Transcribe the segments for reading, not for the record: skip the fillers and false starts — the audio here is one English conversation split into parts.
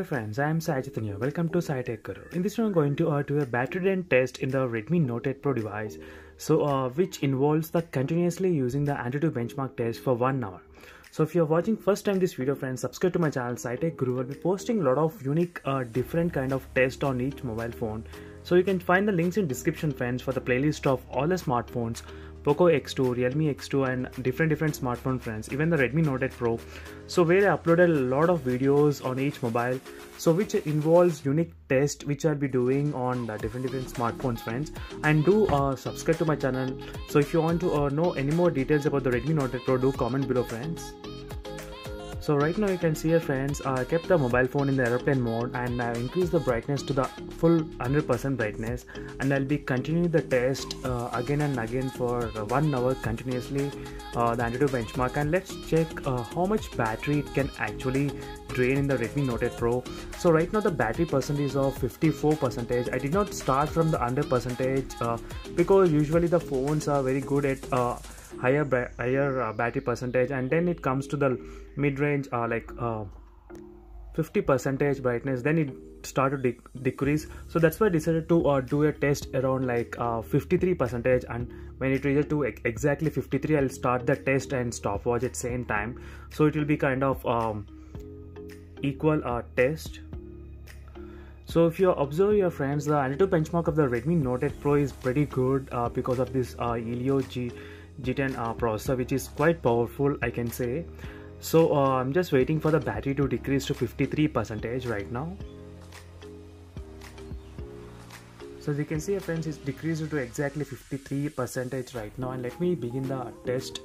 friends, I am Sai Chaitanya. Welcome to Spykar. In this one, I'm going to do a battery drain test in the Redmi Note 8 Pro device. Which involves the continuously using the antutu benchmark test for 1 hour. So if you're watching first time this video, friends, subscribe to my channel Spykar. I'll be posting a lot of unique different kind of test on each mobile phone. So you can find the links in description, friends, for the playlist of all the smartphones, Poco X2, Realme X2 and different smartphone, friends, even the Redmi Note 8 Pro. So where I uploaded a lot of videos on each mobile, so which involves unique test which I'll be doing on the different smartphones, friends. And do subscribe to my channel. So if you want to know any more details about the Redmi Note 8 Pro, do comment below, friends. So right now you can see here, friends, I kept the mobile phone in the airplane mode and I increased the brightness to the full 100% brightness, and I'll be continuing the test again and again for 1 hour continuously, the antutu benchmark, and let's check how much battery it can actually drain in the Redmi Note 8 Pro. So right now the battery percentage is of 54%. I did not start from the 100% because usually the phones are very good at higher battery percentage, and then it comes to the mid-range 50% brightness, then it started to decrease. So that's why I decided to do a test around 53%, and when it reaches to exactly 53, I'll start the test and stopwatch at same time, so it will be kind of equal test. So if you observe, your friends, the antutu benchmark of the Redmi Note 8 Pro is pretty good because of this Helio G10 processor, which is quite powerful, I can say. So I'm just waiting for the battery to decrease to 53% right now. So as you can see, friends, it's decreased to exactly 53% right now, and let me begin the test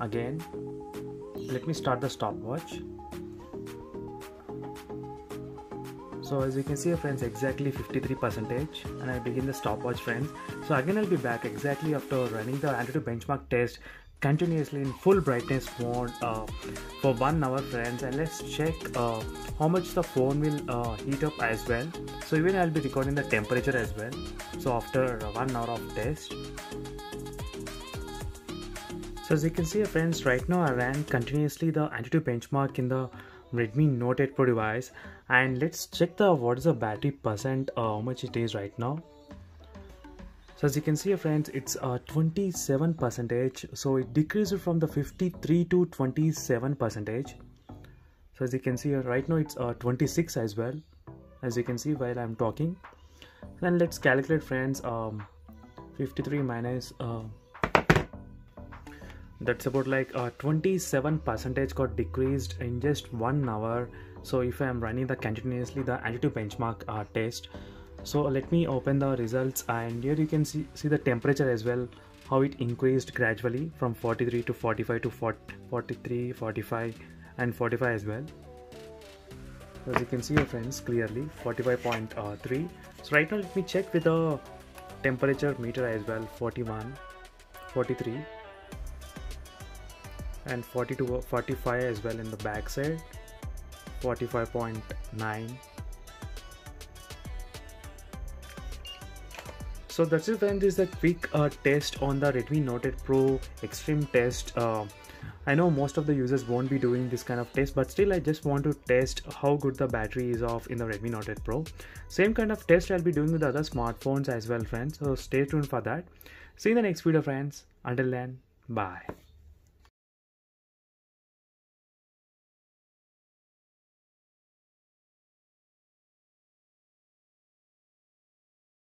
again. Let me start the stopwatch. So as you can see, friends, exactly 53%, and I begin the stopwatch, friends. So again I'll be back exactly after running the antutu benchmark test continuously in full brightness mode for 1 hour, friends, and let's check how much the phone will heat up as well. So even I'll be recording the temperature as well. So after 1 hour of test, so as you can see, friends, right now I ran continuously the antutu benchmark in the Redmi Note 8 Pro device, and let's check what is the battery percent, how much it is right now. So as you can see, friends, it's 27%, so it decreased from the 53 to 27%. So as you can see right now, it's 26 as well, as you can see while I'm talking. Then let's calculate, friends. 53 minus that's about 27% got decreased in just 1 hour. So if I am running continuously the antutu benchmark test, so let me open the results, and here you can see the temperature as well, how it increased gradually from 43 to 45 to 43, 45 and 45 as well. So as you can see, your friends, clearly 45.3. So right now let me check with the temperature meter as well. 41, 43 and 42, 45 as well in the back side. 45.9. So that's it, friends. This is a quick test on the Redmi Note 8 Pro Extreme test. I know most of the users won't be doing this kind of test, but still I just want to test how good the battery is of in the Redmi Note 8 Pro. Same kind of test I'll be doing with other smartphones as well, friends. So stay tuned for that. See you in the next video, friends. Until then, bye.